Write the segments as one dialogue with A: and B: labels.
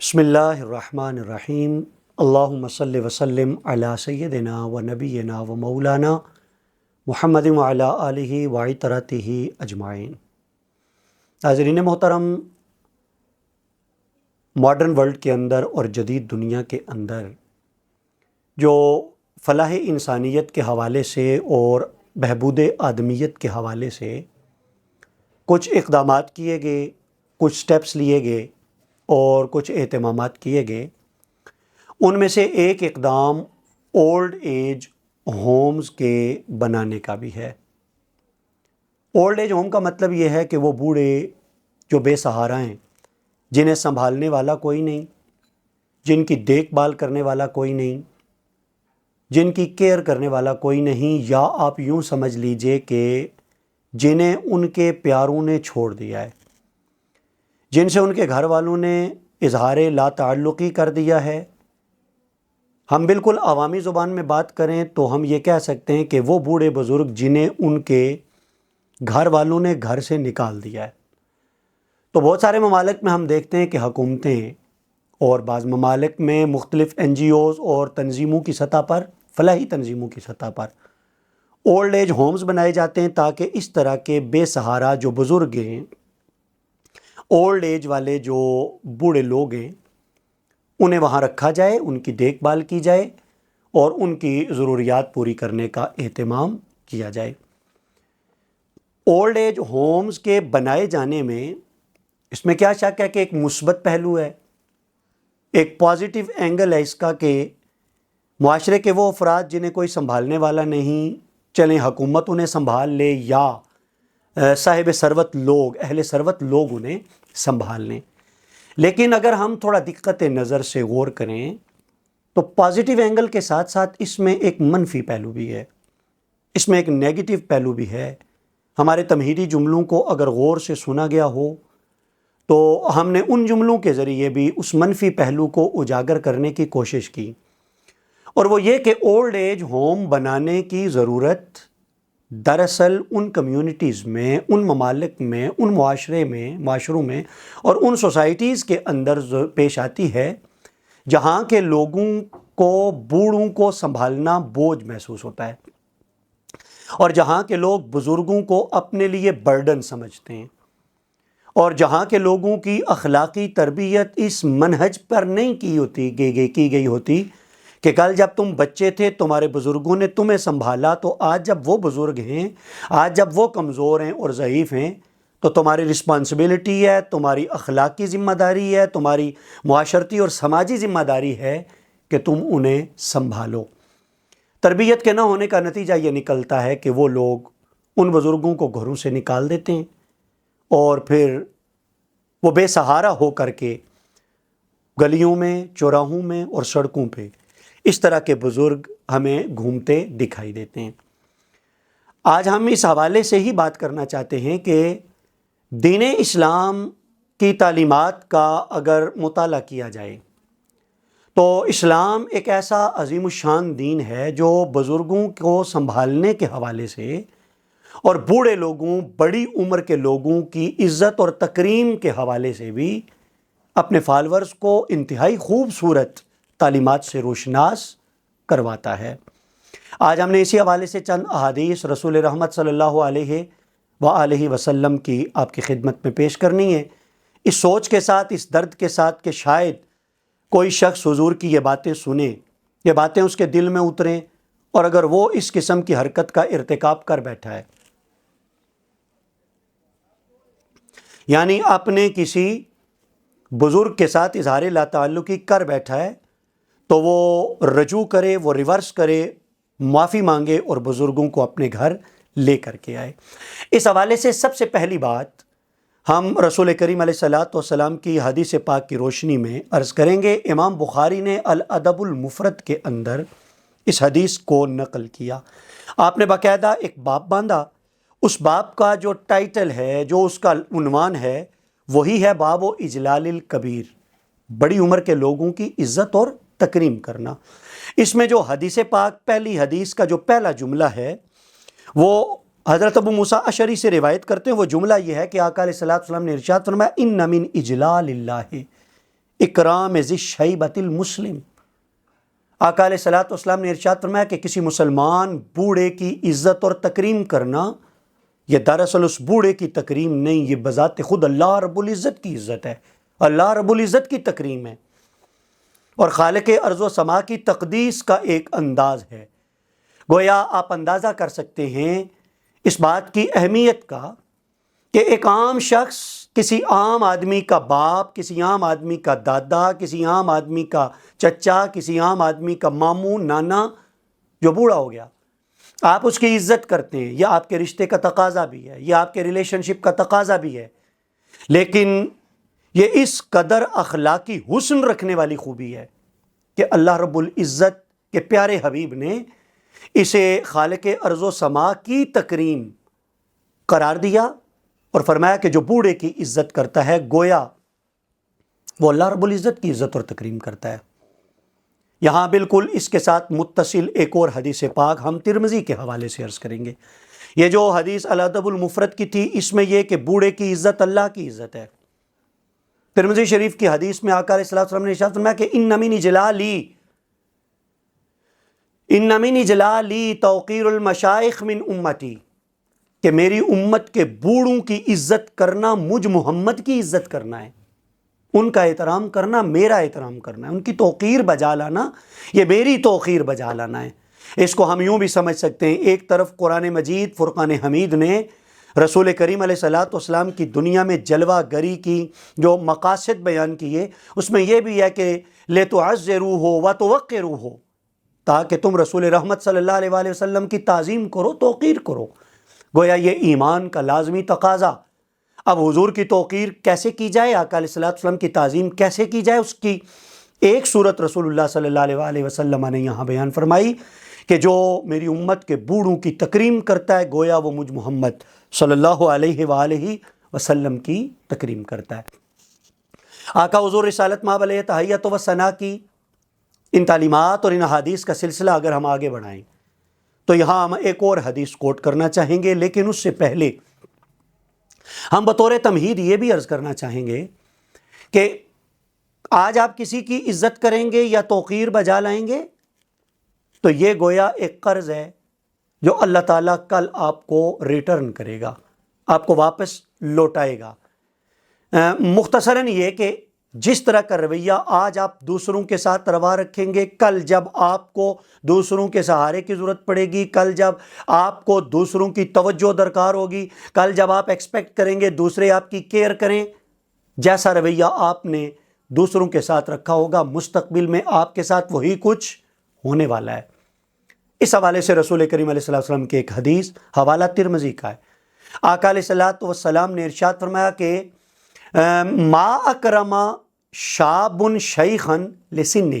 A: بسم اللہ الرحمن الرحیم۔ اللہم صلی وسلم علی سیدنا و نبینا و مولانا محمد وعلی آلہ وعطرتہ اجمعین۔ ناظرین محترم، ماڈرن ورلڈ کے اندر اور جدید دنیا کے اندر جو فلاح انسانیت کے حوالے سے اور بہبود آدمیت کے حوالے سے کچھ اقدامات کیے گئے، کچھ سٹیپس لیے گئے اور کچھ اہتمامات کیے گئے، ان میں سے ایک اقدام اولڈ ایج ہومز کے بنانے کا بھی ہے۔ اولڈ ایج ہوم کا مطلب یہ ہے کہ وہ بوڑھے جو بے سہارا ہیں، جنہیں سنبھالنے والا کوئی نہیں، جن کی دیکھ بھال کرنے والا کوئی نہیں، جن کی کیئر کرنے والا کوئی نہیں، یا آپ یوں سمجھ لیجئے کہ جنہیں ان کے پیاروں نے چھوڑ دیا ہے، جن سے ان کے گھر والوں نے اظہار لا تعلقی کر دیا ہے۔ ہم بالکل عوامی زبان میں بات کریں تو ہم یہ کہہ سکتے ہیں کہ وہ بوڑھے بزرگ جنہیں ان کے گھر والوں نے گھر سے نکال دیا ہے۔ تو بہت سارے ممالک میں ہم دیکھتے ہیں کہ حکومتیں اور بعض ممالک میں مختلف NGOs اور تنظیموں کی سطح پر، فلاحی تنظیموں کی سطح پر اولڈ ایج ہومز بنائے جاتے ہیں تاکہ اس طرح کے بے سہارا جو بزرگ ہیں، اولڈ ایج والے جو بوڑھے لوگ ہیں، انہیں وہاں رکھا جائے، ان کی دیکھ بھال کی جائے اور ان کی ضروریات پوری کرنے کا اہتمام کیا جائے۔ اولڈ ایج ہومز کے بنائے جانے میں اس میں کیا شک ہے کہ ایک مثبت پہلو ہے، ایک پازیٹیو اینگل ہے اس کا کہ معاشرے کے وہ افراد جنہیں کوئی سنبھالنے والا نہیں، چلیں حکومت انہیں سنبھال لے یا صاحب ثروت لوگ، اہل ثروت لوگ انہیں سنبھال لیں۔ لیکن اگر ہم تھوڑا دقت نظر سے غور کریں تو پازیٹیو اینگل کے ساتھ ساتھ اس میں ایک منفی پہلو بھی ہے، اس میں ایک نیگیٹو پہلو بھی ہے۔ ہمارے تمہیدی جملوں کو اگر غور سے سنا گیا ہو تو ہم نے ان جملوں کے ذریعے بھی اس منفی پہلو کو اجاگر کرنے کی کوشش کی، اور وہ یہ کہ اولڈ ایج ہوم بنانے کی ضرورت دراصل ان کمیونٹیز میں، ان ممالک میں، ان معاشروں میں اور ان سوسائٹیز کے اندر پیش آتی ہے جہاں کے لوگوں کو بوڑھوں کو سنبھالنا بوجھ محسوس ہوتا ہے، اور جہاں کے لوگ بزرگوں کو اپنے لیے برڈن سمجھتے ہیں، اور جہاں کے لوگوں کی اخلاقی تربیت اس منہج پر نہیں کی گئی ہوتی کہ کل جب تم بچے تھے تمہارے بزرگوں نے تمہیں سنبھالا، تو آج جب وہ بزرگ ہیں، آج جب وہ کمزور ہیں اور ضعیف ہیں، تو تمہاری رسپانسبلٹی ہے، تمہاری اخلاقی ذمہ داری ہے، تمہاری معاشرتی اور سماجی ذمہ داری ہے کہ تم انہیں سنبھالو۔ تربیت کے نہ ہونے کا نتیجہ یہ نکلتا ہے کہ وہ لوگ ان بزرگوں کو گھروں سے نکال دیتے ہیں اور پھر وہ بے سہارا ہو کر کے گلیوں میں، چوراہوں میں اور سڑکوں پہ اس طرح کے بزرگ ہمیں گھومتے دکھائی دیتے ہیں۔ آج ہم اس حوالے سے ہی بات کرنا چاہتے ہیں کہ دین اسلام کی تعلیمات کا اگر مطالعہ کیا جائے تو اسلام ایک ایسا عظیم الشان دین ہے جو بزرگوں کو سنبھالنے کے حوالے سے اور بوڑھے لوگوں، بڑی عمر کے لوگوں کی عزت اور تکریم کے حوالے سے بھی اپنے فالورز کو انتہائی خوبصورت تعلیمات سے روشناس کرواتا ہے۔ آج ہم نے اسی حوالے سے چند احادیث رسول رحمت صلی اللہ علیہ وآلہ وسلم کی آپ کی خدمت میں پیش کرنی ہے، اس سوچ کے ساتھ، اس درد کے ساتھ کہ شاید کوئی شخص حضور کی یہ باتیں سنے، یہ باتیں اس کے دل میں اتریں، اور اگر وہ اس قسم کی حرکت کا ارتکاب کر بیٹھا ہے، یعنی اپنے کسی بزرگ کے ساتھ اظہار لا تعلقی کر بیٹھا ہے، تو وہ رجوع کرے، وہ ریورس کرے، معافی مانگے اور بزرگوں کو اپنے گھر لے کر کے آئے۔ اس حوالے سے سب سے پہلی بات ہم رسول کریم علیہ الصلوۃ والسلام کی حدیث پاک کی روشنی میں عرض کریں گے۔ امام بخاری نے الادب المفرد کے اندر اس حدیث کو نقل کیا۔ آپ نے باقاعدہ ایک باب باندھا، اس باب کا جو ٹائٹل ہے، جو اس کا عنوان ہے، وہی ہے باب و اجلال الکبیر، بڑی عمر کے لوگوں کی عزت اور تکریم کرنا۔ اس میں جو حدیث پاک، پہلی حدیث کا جو پہلا جملہ ہے، وہ حضرت ابو موسیٰ اشعری سے روایت کرتے ہیں۔ وہ جملہ یہ ہے کہ آقا علیہ الصلوۃ والسلام نے ارشاد فرمایا، ان من اجلال اللہ، اکرام ذی الشیبۃ المسلم۔ آقا علیہ الصلوۃ والسلام نے ارشاد فرمایا کہ کسی مسلمان بوڑھے کی عزت اور تکریم کرنا، یہ دراصل اس بوڑھے کی تکریم نہیں، یہ بذات خود اللہ رب العزت کی عزت ہے، اللہ رب العزت کی تکریم ہے، اور خالق ارض و سما کی تقدیس کا ایک انداز ہے۔ گویا آپ اندازہ کر سکتے ہیں اس بات کی اہمیت کا کہ ایک عام شخص، کسی عام آدمی کا باپ، کسی عام آدمی کا دادا، کسی عام آدمی کا چچا، کسی عام آدمی کا ماموں، نانا جو بوڑھا ہو گیا، آپ اس کی عزت کرتے ہیں، یہ آپ کے رشتے کا تقاضا بھی ہے، یہ آپ کے ریلیشن شپ کا تقاضا بھی ہے، لیکن یہ اس قدر اخلاقی حسن رکھنے والی خوبی ہے کہ اللہ رب العزت کے پیارے حبیب نے اسے خالق ارض و سما کی تکریم قرار دیا اور فرمایا کہ جو بوڑھے کی عزت کرتا ہے گویا وہ اللہ رب العزت کی عزت اور تکریم کرتا ہے۔ یہاں بالکل اس کے ساتھ متصل ایک اور حدیث پاک ہم ترمذی کے حوالے سے عرض کریں گے۔ یہ جو حدیث الادب المفرد کی تھی، اس میں یہ کہ بوڑھے کی عزت اللہ کی عزت ہے۔ ترمذی شریف کی حدیث میں آقا علیہ الصلوۃ والسلام نے ارشاد فرمایا کہ ان من جلالی توقیر المشائخ من امتی، کہ میری امت کے بوڑھوں کی عزت کرنا مجھ محمد کی عزت کرنا ہے، ان کا احترام کرنا میرا احترام کرنا ہے، ان کی توقیر بجا لانا یہ میری توقیر بجا لانا ہے۔ اس کو ہم یوں بھی سمجھ سکتے ہیں، ایک طرف قرآن مجید فرقان حمید نے رسول کریم علیہ الصلوۃ والسلام کی دنیا میں جلوہ گری کی جو مقاصد بیان کیے، اس میں یہ بھی ہے کہ لِتُعَزِّرُوهُ وَتُوَقِّرُوهُ، تاکہ تم رسول رحمت صلی اللہ علیہ وآلہ وسلم کی تعظیم کرو، توقیر کرو۔ گویا یہ ایمان کا لازمی تقاضا۔ اب حضور کی توقیر کیسے کی جائے، آقا علیہ الصلوۃ والسلام کی تعظیم کیسے کی جائے، اس کی ایک صورت رسول اللہ صلی اللہ علیہ وآلہ وسلم نے یہاں بیان فرمائی کہ جو میری امت کے بوڑھوں کی تکریم کرتا ہے گویا وہ مجھ محمد صلی اللہ علیہ وآلہ وسلم کی تکریم کرتا ہے۔ آقا حضور رسالت مآب علیہ تحیت و ثنا کی ان تعلیمات اور ان احادیث کا سلسلہ اگر ہم آگے بڑھائیں تو یہاں ہم ایک اور حدیث کوٹ کرنا چاہیں گے، لیکن اس سے پہلے ہم بطور تمہید یہ بھی عرض کرنا چاہیں گے کہ آج آپ کسی کی عزت کریں گے یا توقیر بجا لائیں گے تو یہ گویا ایک قرض ہے جو اللہ تعالیٰ کل آپ کو ریٹرن کرے گا، آپ کو واپس لوٹائے گا۔ مختصراً یہ کہ جس طرح کا رویہ آج آپ دوسروں کے ساتھ روا رکھیں گے، کل جب آپ کو دوسروں کے سہارے کی ضرورت پڑے گی، کل جب آپ کو دوسروں کی توجہ درکار ہوگی، کل جب آپ ایکسپیکٹ کریں گے دوسرے آپ کی کیئر کریں، جیسا رویہ آپ نے دوسروں کے ساتھ رکھا ہوگا مستقبل میں آپ کے ساتھ وہی کچھ ہونے والا ہے۔ اس حوالے سے رسول کریم علیہ الصلوۃ والسلام کی ایک حدیث، حوالہ ترمذی کا ہے، آقا علیہ الصلوۃ والسلام نے ارشاد فرمایا کہ ما اکرم شاب شیخا لسنہ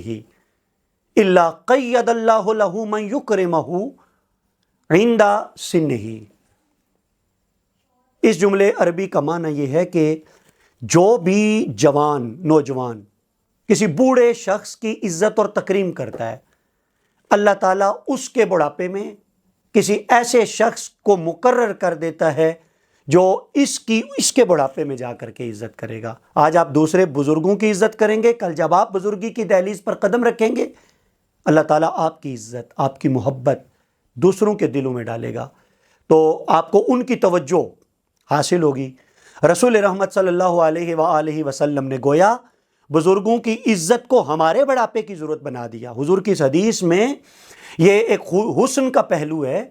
A: الا قید اللہ لہ من یکرمہ عند سنہ۔ اس جملے عربی کا معنی یہ ہے کہ جو بھی نوجوان کسی بوڑھے شخص کی عزت اور تکریم کرتا ہے، اللہ تعالیٰ اس کے بڑھاپے میں کسی ایسے شخص کو مقرر کر دیتا ہے جو اس کے بڑھاپے میں جا کر کے عزت کرے گا۔ آج آپ دوسرے بزرگوں کی عزت کریں گے، کل جب آپ بزرگی کی دہلیز پر قدم رکھیں گے اللہ تعالیٰ آپ کی عزت، آپ کی محبت دوسروں کے دلوں میں ڈالے گا، تو آپ کو ان کی توجہ حاصل ہوگی۔ رسول رحمت صلی اللہ علیہ وآلہ وسلم نے گویا بزرگوں کی عزت کو ہمارے بڑھاپے کی ضرورت بنا دیا۔ حضور کی اس حدیث میں یہ ایک حسن کا پہلو ہے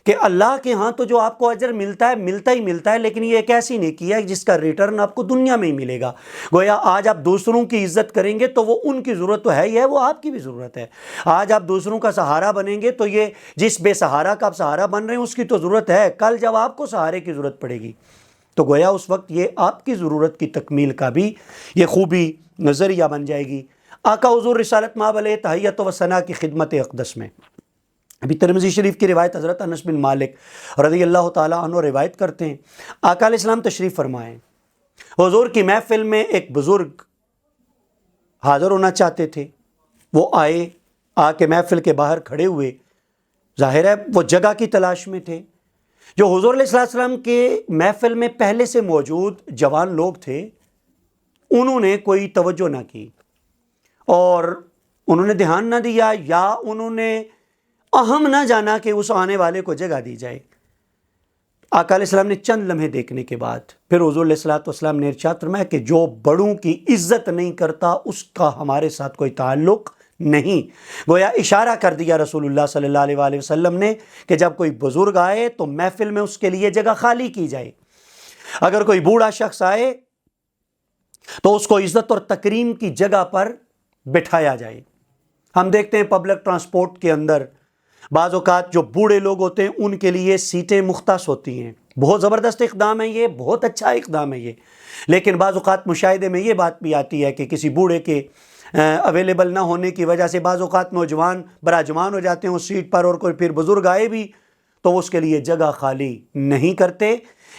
A: کہ اللہ کے ہاں تو جو آپ کو اجر ملتا ہی ملتا ہے، لیکن یہ ایک ایسی نیکی ہے جس کا ریٹرن آپ کو دنیا میں ہی ملے گا۔ گویا آج آپ دوسروں کی عزت کریں گے تو وہ ان کی ضرورت تو ہے ہی ہے، وہ آپ کی بھی ضرورت ہے۔ آج آپ دوسروں کا سہارا بنیں گے تو یہ جس بے سہارا کا آپ سہارا بن رہے ہیں اس کی تو ضرورت ہے، کل جب آپ کو سہارے کی ضرورت پڑے گی تو گویا اس وقت یہ آپ کی ضرورت کی تکمیل کا بھی یہ خوبی نظریہ بن جائے گی۔ آقا حضور رسالت مآب علیہ تحیت و ثنا کی خدمت اقدس میں ابھی ترمذی شریف کی روایت حضرت انس بن مالک رضی اللہ تعالیٰ عنہ روایت کرتے ہیں، آقا علیہ السلام تشریف فرمائے، حضور کی محفل میں ایک بزرگ حاضر ہونا چاہتے تھے، وہ آئے، آ کے محفل کے باہر کھڑے ہوئے، ظاہر ہے وہ جگہ کی تلاش میں تھے۔ جو حضور علیہ السلام کے محفل میں پہلے سے موجود جوان لوگ تھے انہوں نے کوئی توجہ نہ کی، اور انہوں نے دھیان نہ دیا یا انہوں نے اہم نہ جانا کہ اس آنے والے کو جگہ دی جائے۔ آقا علیہ السلام نے چند لمحے دیکھنے کے بعد پھر حضور علیہ السلام نے ارشاد فرمایا کہ جو بڑوں کی عزت نہیں کرتا اس کا ہمارے ساتھ کوئی تعلق نہیں۔ گویا اشارہ کر دیا رسول اللہ صلی اللہ علیہ وآلہ وسلم نے کہ جب کوئی بزرگ آئے تو محفل میں اس کے لیے جگہ خالی کی جائے۔ اگر کوئی بوڑھا شخص آئے تو اس کو عزت اور تکریم کی جگہ پر بٹھایا جائے۔ ہم دیکھتے ہیں پبلک ٹرانسپورٹ کے اندر بعض اوقات جو بوڑھے لوگ ہوتے ہیں ان کے لیے سیٹیں مختص ہوتی ہیں۔ بہت زبردست اقدام ہے یہ، بہت اچھا اقدام ہے یہ، لیکن بعض اوقات مشاہدے میں یہ بات بھی آتی ہے کہ کسی بوڑھے کے اویلیبل نہ ہونے کی وجہ سے بعض اوقات نوجوان براجمان ہو جاتے ہیں اس سیٹ پر، اور کوئی پھر بزرگ آئے بھی تو اس کے لیے جگہ خالی نہیں کرتے۔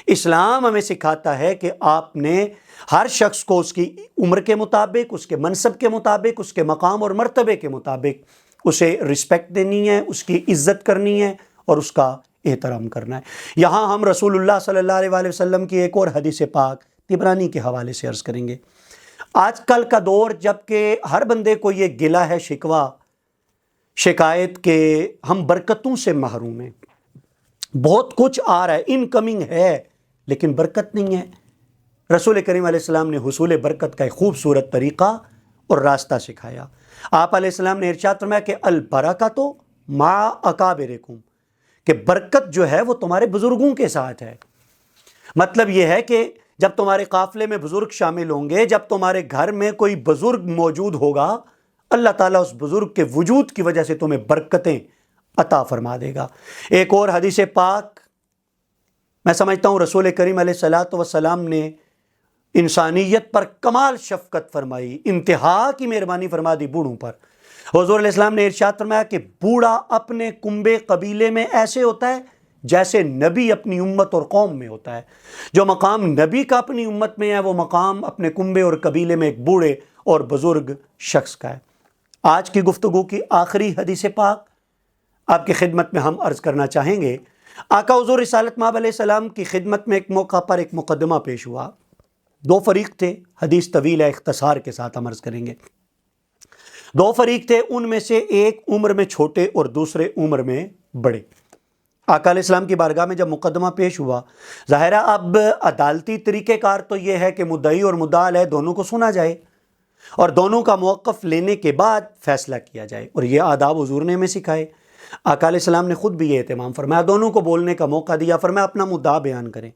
A: اسلام ہمیں سکھاتا ہے کہ آپ نے ہر شخص کو اس کی عمر کے مطابق، اس کے منصب کے مطابق، اس کے مقام اور مرتبے کے مطابق اسے رسپیکٹ دینی ہے، اس کی عزت کرنی ہے اور اس کا احترام کرنا ہے۔ یہاں ہم رسول اللہ صلی اللہ علیہ وآلہ وسلم کی ایک اور حدیث پاک طبرانی کے حوالے سے عرض کریں گے۔ آج کل کا دور جب کہ ہر بندے کو یہ گلہ ہے، شکوہ شکایت کہ ہم برکتوں سے محروم ہیں، بہت کچھ آ رہا ہے، انکمنگ ہے لیکن برکت نہیں ہے۔ رسول کریم علیہ السلام نے حصول برکت کا ایک خوبصورت طریقہ اور راستہ سکھایا۔ آپ علیہ السلام نے ارشاد فرمایا کہ البرکۃ مع اکابرکم، کہ برکت جو ہے وہ تمہارے بزرگوں کے ساتھ ہے۔ مطلب یہ ہے کہ جب تمہارے قافلے میں بزرگ شامل ہوں گے، جب تمہارے گھر میں کوئی بزرگ موجود ہوگا، اللہ تعالیٰ اس بزرگ کے وجود کی وجہ سے تمہیں برکتیں عطا فرما دے گا۔ ایک اور حدیث پاک میں سمجھتا ہوں رسول کریم علیہ السلام نے انسانیت پر کمال شفقت فرمائی، انتہا کی مہربانی فرما دی بوڑھوں پر۔ حضور علیہ السلام نے ارشاد فرمایا کہ بوڑھا اپنے کنبے قبیلے میں ایسے ہوتا ہے جیسے نبی اپنی امت اور قوم میں ہوتا ہے۔ جو مقام نبی کا اپنی امت میں ہے وہ مقام اپنے کنبے اور قبیلے میں ایک بوڑھے اور بزرگ شخص کا ہے۔ آج کی گفتگو کی آخری حدیث پاک آپ کی خدمت میں ہم عرض کرنا چاہیں گے۔ آقا حضور رسالت مآب علیہ السلام کی خدمت میں ایک موقع پر ایک مقدمہ پیش ہوا۔ دو فریق تھے، حدیث طویل ہے، اختصار کے ساتھ ہم عرض کریں گے۔ دو فریق تھے، ان میں سے ایک عمر میں چھوٹے اور دوسرے عمر میں بڑے۔ آقا علیہ السلام کی بارگاہ میں جب مقدمہ پیش ہوا، ظاہرہ اب عدالتی طریقہ کار تو یہ ہے کہ مدعی اور مدعا علیہ دونوں کو سنا جائے اور دونوں کا موقف لینے کے بعد فیصلہ کیا جائے، اور یہ آداب حضور نے ہمیں سکھائے۔ آقا علیہ السلام نے خود بھی یہ اہتمام فرمایا، دونوں کو بولنے کا موقع دیا، فرمایا اپنا مدعا بیان کریں۔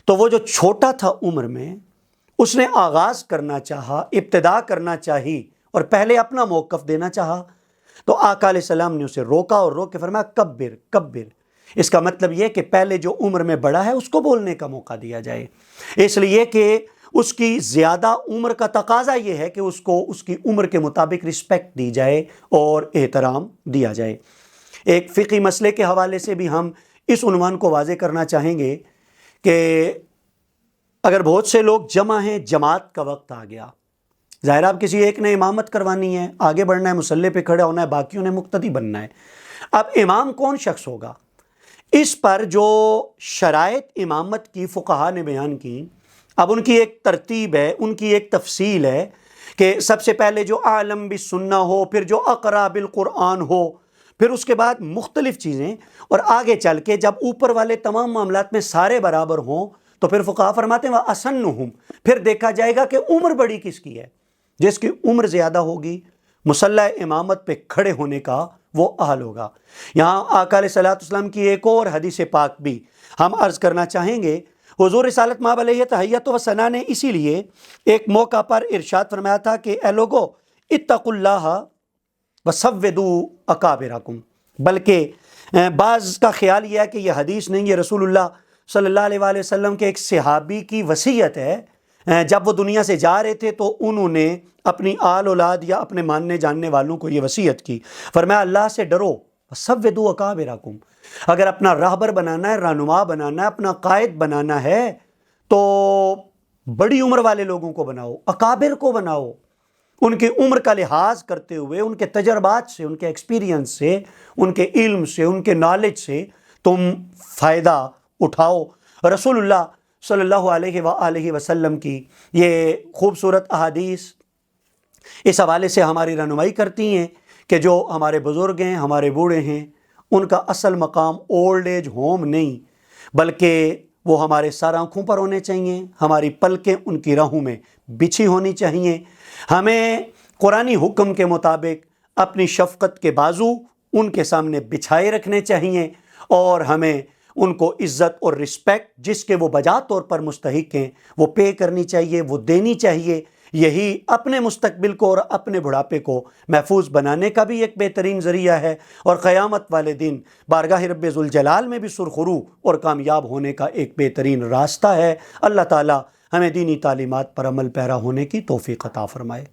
A: تو وہ جو چھوٹا تھا عمر میں، اس نے آغاز کرنا چاہا، ابتدا کرنا چاہی اور پہلے اپنا موقف دینا چاہا، تو آقا علیہ السلام نے اسے روکا اور روک کے فرمایا کبر کبر۔ اس کا مطلب یہ کہ پہلے جو عمر میں بڑا ہے اس کو بولنے کا موقع دیا جائے، اس لیے کہ اس کی زیادہ عمر کا تقاضا یہ ہے کہ اس کو اس کی عمر کے مطابق رسپیکٹ دی جائے اور احترام دیا جائے۔ ایک فقہی مسئلے کے حوالے سے بھی ہم اس عنوان کو واضح کرنا چاہیں گے کہ اگر بہت سے لوگ جمع ہیں، جماعت کا وقت آ گیا، ظاہر آپ کسی ایک نے امامت کروانی ہے، آگے بڑھنا ہے، مصلی پہ کھڑا ہونا ہے، باقیوں نے مقتدی بننا ہے۔ اب امام کون شخص ہوگا، اس پر جو شرائط امامت کی فقہا نے بیان کی، اب ان کی ایک ترتیب ہے، ان کی ایک تفصیل ہے کہ سب سے پہلے جو عالم بالسنہ ہو، پھر جو اقرا بالقرآن ہو، پھر اس کے بعد مختلف چیزیں، اور آگے چل کے جب اوپر والے تمام معاملات میں سارے برابر ہوں تو پھر فقہا فرماتے ہیں وَأَسَنُّهُمْ، پھر دیکھا جائے گا کہ عمر بڑی کس کی ہے۔ جس کی عمر زیادہ ہوگی مصلی امامت پہ کھڑے ہونے کا وہ اہل ہوگا۔ یہاں آقا علیہ السلام کی ایک اور حدیث پاک بھی ہم عرض کرنا چاہیں گے۔ حضور رسالت مآب علیہ تحیت و ثنا نے اسی لیے ایک موقع پر ارشاد فرمایا تھا کہ اے لوگو اتقوا اللہ وسودوا اکابرکم، بلکہ بعض کا خیال یہ ہے کہ یہ حدیث نہیں، یہ رسول اللہ صلی اللہ علیہ وآلہ وسلم کے ایک صحابی کی وصیت ہے۔ جب وہ دنیا سے جا رہے تھے تو انہوں نے اپنی آل اولاد یا اپنے ماننے جاننے والوں کو یہ وصیت کی، فرمایا اللہ سے ڈرو، وسودوا اکابرکم، اگر اپنا راہبر بنانا ہے، رہنما بنانا ہے، اپنا قائد بنانا ہے تو بڑی عمر والے لوگوں کو بناؤ، اکابر کو بناؤ، ان کی عمر کا لحاظ کرتے ہوئے، ان کے تجربات سے، ان کے ایکسپیرینس سے، ان کے علم سے، ان کے نالج سے تم فائدہ اٹھاؤ۔ رسول اللہ صلی اللہ علیہ وآلہ وسلم کی یہ خوبصورت احادیث اس حوالے سے ہماری رہنمائی کرتی ہیں کہ جو ہمارے بزرگ ہیں، ہمارے بوڑھے ہیں، ان کا اصل مقام اولڈ ایج ہوم نہیں بلکہ وہ ہمارے سر آنکھوں پر ہونے چاہیے، ہماری پلکیں ان کی راہوں میں بچھی ہونی چاہیے۔ ہمیں قرآنی حکم کے مطابق اپنی شفقت کے بازو ان کے سامنے بچھائے رکھنے چاہیے، اور ہمیں ان کو عزت اور رسپیکٹ جس کے وہ بجا طور پر مستحق ہیں وہ پے کرنی چاہیے، وہ دینی چاہیے۔ یہی اپنے مستقبل کو اور اپنے بڑھاپے کو محفوظ بنانے کا بھی ایک بہترین ذریعہ ہے، اور قیامت والے دن بارگاہ رب ذوالجلال میں بھی سرخرو اور کامیاب ہونے کا ایک بہترین راستہ ہے۔ اللہ تعالی ہمیں دینی تعلیمات پر عمل پیرا ہونے کی توفیق عطا فرمائے۔